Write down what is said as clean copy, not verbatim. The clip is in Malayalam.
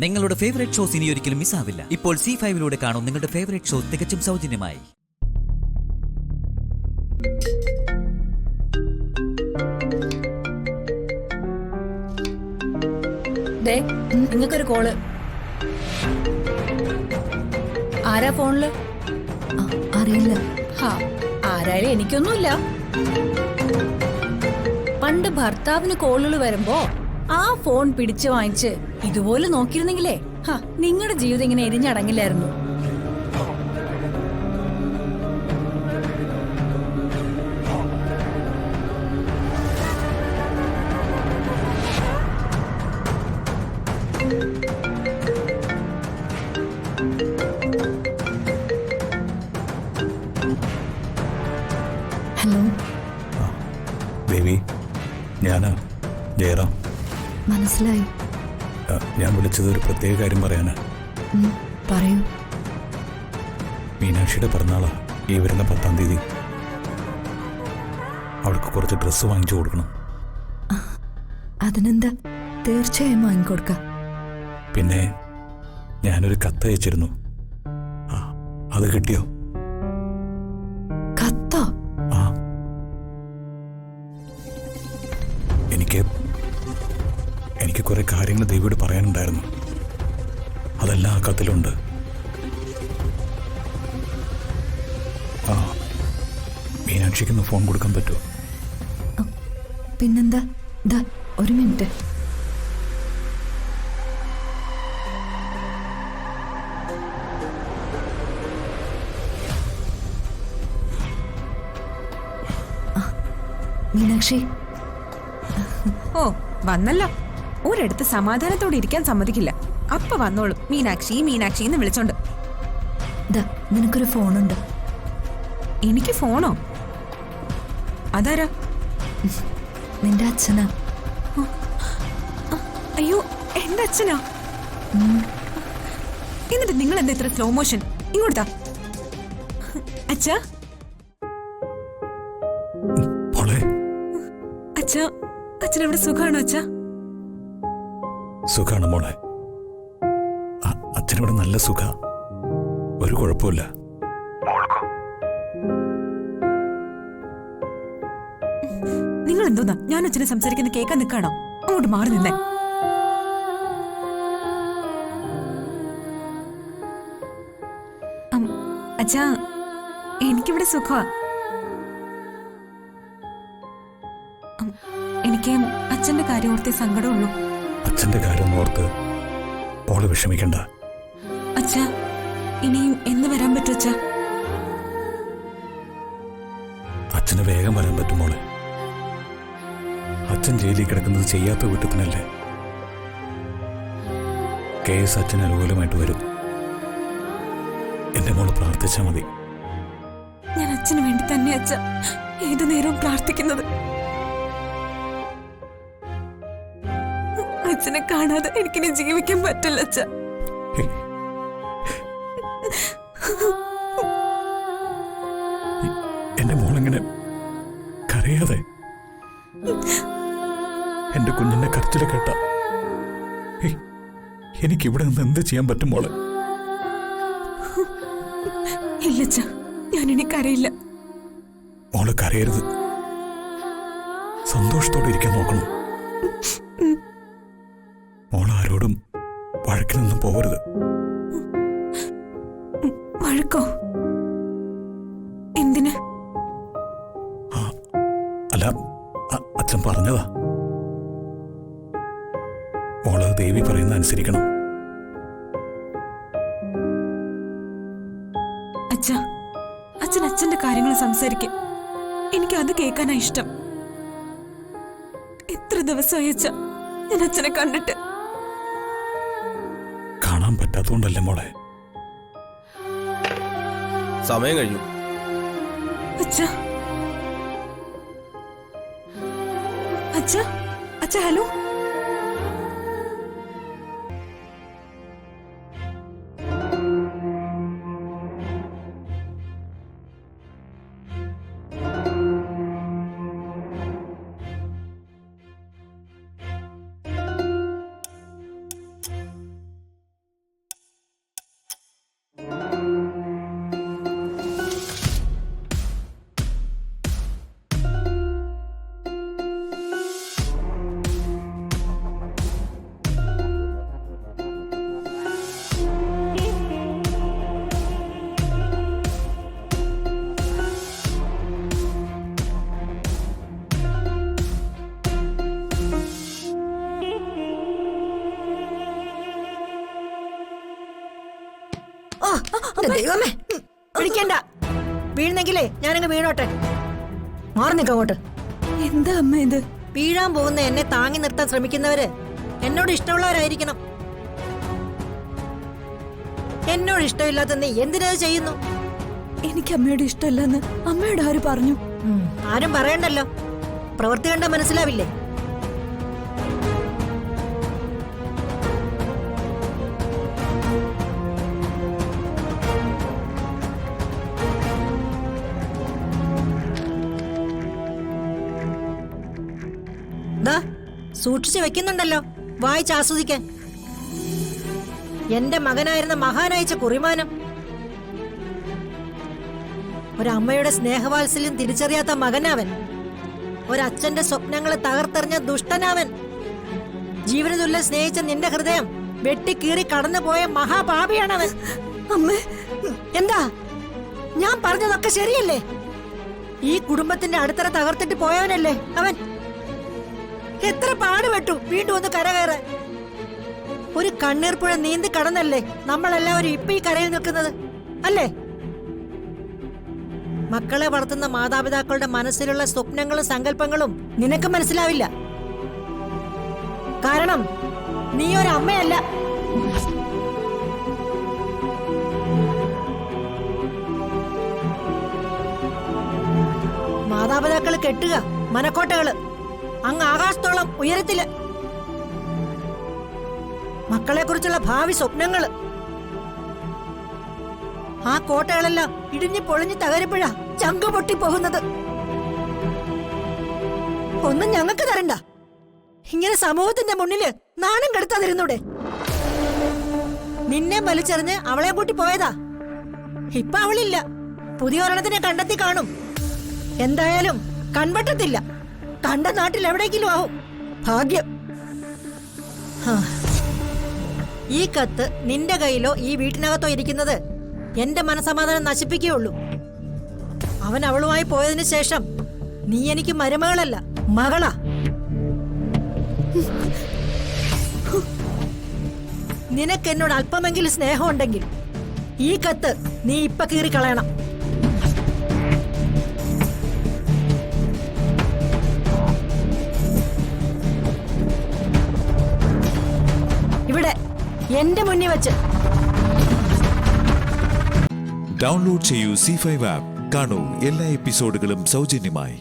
നിങ്ങളുടെ ഫേവറേറ്റ് ഷോസ് ഇനി ഒരിക്കലും മിസ്സാവില്ല. ഇപ്പോൾ C5 കാണും നിങ്ങളുടെ ഫേവറേറ്റ് ഷോ തികച്ചും സൗജന്യമായി. നിങ്ങൾക്കൊരു കോള്. ആരാ ഫോണില്? അറിയില്ല. ആരായാലും എനിക്കൊന്നുമില്ല. പണ്ട് ഭർത്താവിന് കോളുകൾ വരുമ്പോ ആ ഫോൺ പിടിച്ചു വാങ്ങിച്ച് ഇതുപോലെ നോക്കിയിരുന്നെങ്കിലേ നിങ്ങളുടെ ജീവിതം ഇങ്ങനെ എരിഞ്ഞടങ്ങില്ലായിരുന്നു. ഹലോ ദേവി, ഞാനാ ജയറാം. മനസ്സിലായി. ഞാൻ വിളിച്ചത് ഒരു പ്രത്യേക കാര്യം പറയാനാ. പറയൂ. മീനാക്ഷിയുടെ പിറന്നാളാ ഈ വരുന്ന 10-ാം തീയതി. അവൾക്ക് കുറച്ച് ഡ്രസ്സ് വാങ്ങിച്ചു കൊടുക്കണം. അതിനെന്താ, തീർച്ചയായും വാങ്ങിക്കൊടുക്കാം. പിന്നെ ഞാനൊരു കത്ത് അയച്ചിരുന്നു, അത് കിട്ടിയോ? കത്തോ? ആ, എനിക്ക് കുറെ കാര്യങ്ങൾ ദേവിയോട് പറയാനുണ്ടായിരുന്നു. അതെല്ലാം ആ കത്തിലുണ്ട്. മീനാക്ഷിക്കൊന്ന് ഫോൺ കൊടുക്കാൻ പറ്റുമോ? പിന്നെന്താ, ദാ ഒരു മിനിറ്റ്. മീനാക്ഷി. ഓ, വന്നല്ലോ. ഒരിടത്ത് സമാധാനത്തോടെ ഇരിക്കാൻ സമ്മതിക്കില്ല. അപ്പൊ വന്നോളൂ മീനാക്ഷി മീനാക്ഷി എന്ന് വിളിച്ചോണ്ട്. നിനക്കൊരു ഫോണുണ്ട്. എനിക്ക് ഫോണോ? അതാരാ? നിന്റെ അച്ഛനാ. അയ്യോ, എന്റെ അച്ഛനാ? എന്നിട്ട് നിങ്ങൾ എന്താ ഇത്ര സ്ലോ മോഷൻ? ഇങ്ങോട്ടാ അച്ഛാ. അച്ഛാ, അച്ഛനവിടെ സുഖാണോ അച്ഛാ? സുഖാണ് മോളെ. അച്ഛനിവിടെ നല്ല സുഖ, ഒരു കുഴപ്പമില്ല. നിങ്ങൾ എന്തോന്നാ ഞാൻ അച്ഛനെ സംസാരിക്കുന്ന കേൾക്കാൻ നിൽക്കാണോ? അങ്ങോട്ട് മാറി നിന്നേ. അച്ഛാ, എനിക്കിവിടെ സുഖമാ. എനിക്ക് അച്ഛന്റെ കാര്യം ഓർത്തേ സങ്കടമുള്ളൂ. അച്ഛന്റെ കാര്യം ഓർത്ത് മോള് വിഷമിക്കണ്ട. അച്ഛാ, ഇനിയും എന്ന് വരാൻ പറ്റും അച്ഛാ? അച്ഛന് വേഗം വരാൻ പറ്റും മോളെ. അച്ഛൻ ജയിലിൽ കിടക്കുന്നത് ചെയ്യാത്ത കുറ്റത്തിനല്ലേ. കേസ് അച്ഛന് അനുകൂലമായിട്ട് വരും. എന്റെ മോള് പ്രാർത്ഥിച്ചാ മതി. ഞാൻ അച്ഛന് വേണ്ടി തന്നെ അച്ഛ ഏതു നേരവും പ്രാർത്ഥിക്കുന്നത്. അച്ഛനെ കാണാതെ എനിക്കിനി ജീവിക്കാൻ പറ്റില്ല അച്ഛ. എന്റെ മോളെങ്ങനെ കരയാതെ? എന്റെ കുഞ്ഞിന്റെ കരച്ചില് കേട്ട എനിക്കിവിടെ നിന്ന് എന്ത് ചെയ്യാൻ പറ്റും മോളെ? ഇല്ലച്ച, ഞാനിനി കരയില്ല. മോള് കരയരുത്, സന്തോഷത്തോടെ ഇരിക്കാൻ നോക്കണം. മോൾ ആരോടും വഴക്കിനൊന്നും പോകരുത്. വഴക്കോ? എന്തിന്? അല്ല, അച്ഛൻ പറഞ്ഞതാ. മോള് ദേവി പറയുന്ന അനുസരിക്കണം. അച്ഛാ, അച്ഛൻ അച്ഛന്റെ കാര്യങ്ങൾ സംസാരിക്കും. എനിക്ക് അത് കേൾക്കാനാ ഇഷ്ടം. എത്ര ദിവസമായി അച്ഛ ഞാൻ അച്ഛനെ കണ്ടിട്ട്? കാണാൻ പറ്റാത്തോണ്ടല്ലേ മോളെ. സമയം കഴിഞ്ഞു. അച്ഛാ, അച്ഛാ, അച്ഛാ, ഹലോ. എന്റെ ദൈവമേ, പിടിക്കണ്ട. വീഴുന്നെങ്കിലേ ഞാനങ്ങ് വീണോട്ടെ. മാറി നിൽക്കങ്ങോട്ട്. എന്താ അമ്മ ഇത്? വീഴാൻ പോകുന്ന എന്നെ താങ്ങി നിർത്താൻ ശ്രമിക്കുന്നവര് എന്നോട് ഇഷ്ടമുള്ളവരായിരിക്കണം. എന്നോട് ഇഷ്ടമില്ലാത്ത നീ എന്തിനത് ചെയ്യുന്നു? എനിക്ക് അമ്മയോട് ഇഷ്ടമല്ലെന്ന് അമ്മയോട് ആര് പറഞ്ഞു? ആരും പറയണ്ടല്ലോ, പ്രവൃത്തി കണ്ട മനസ്സിലാവില്ലേ? ദാ സൂക്ഷിച്ചു വെക്കുന്നുണ്ടല്ലോ വായിച്ച് ആസ്വദിക്കാൻ. എന്റെ മകനായിരുന്ന മഹാനയച്ച കുറിമാനം. ഒരമ്മയുടെ സ്നേഹവാത്സല്യം തിരിച്ചറിയാത്ത മകനാവൻ. ഒരച്ഛന്റെ സ്വപ്നങ്ങളെ തകർത്തെറിഞ്ഞ ദുഷ്ടനാവൻ. ജീവനതുല്യ സ്നേഹിച്ച നിന്റെ ഹൃദയം വെട്ടിക്കീറി കടന്നുപോയ മഹാപാപിയാണവൻ. അമ്മേ, എന്താ ഞാൻ പറഞ്ഞതൊക്കെ ശരിയല്ലേ? ഈ കുടുംബത്തിന്റെ അടിത്തറ തകർത്തിട്ട് പോയവനല്ലേ അവൻ. എത്ര പാടുപെട്ടു വീണ്ടും ഒന്ന് കരകയറാൻ. ഒരു കണ്ണീർപ്പുഴ നീന്തി കടന്നല്ലേ നമ്മളെല്ലാവരും ഇപ്പൊ ഈ കരയിൽ നിൽക്കുന്നത് അല്ലേ? മക്കളെ വളർത്തുന്ന മാതാപിതാക്കളുടെ മനസ്സിലുള്ള സ്വപ്നങ്ങളും സങ്കല്പങ്ങളും നിനക്ക് മനസ്സിലാവില്ല. കാരണം നീ ഒരു അമ്മയല്ല. മാതാപിതാക്കൾ കെട്ടുക മനക്കോട്ടകള് അങ്ങ് ആകാശത്തോളം ഉയരത്തില്. മക്കളെ കുറിച്ചുള്ള ഭാവി സ്വപ്നങ്ങള്. ആ കോട്ടകളെല്ലാം ഇടിഞ്ഞു പൊളിഞ്ഞു തകരുമ്പോഴാ ചങ്കു പൊട്ടിപ്പോകുന്നത്. ഒന്നും ഞങ്ങൾക്ക് തരണ്ട. ഇങ്ങനെ സമൂഹത്തിന്റെ മുന്നില് നാണം കെടുത്താതിരുന്നൂടെ? നിന്നെ വലിച്ചെറിഞ്ഞ് അവളെ കൂട്ടി പോയതാ. ഇപ്പൊ അവളില്ല. പുതിയ ഒരെണ്ണത്തിനെ കണ്ടെത്തി കാണും. എന്തായാലും കൺവെട്ടത്തില്ല. കണ്ട നാട്ടിൽ എവിടേക്കിലും ആവും. ഭാഗ്യം. ഈ കത്ത് നിന്റെ കയ്യിലോ ഈ വീട്ടിനകത്തോ ഇരിക്കുന്നത് എന്റെ മനസമാധാനം നശിപ്പിക്കുകയുള്ളൂ. അവൻ അവളുമായി പോയതിനു ശേഷം നീ എനിക്ക് മരുമകളല്ല, മകളാ. നിനക്ക് എന്നോട് അല്പമെങ്കിലും സ്നേഹമുണ്ടെങ്കിൽ ഈ കത്ത് നീ ഇപ്പൊ കീറിക്കളയണം. ഇവിടെ എന്റെ മുന്നിൽ വെച്ച്. ഡൗൺലോഡ് ചെയ്യൂ C5 ആപ്പ്. കാണൂ എല്ലാ എപ്പിസോഡുകളും സൗജന്യമായി.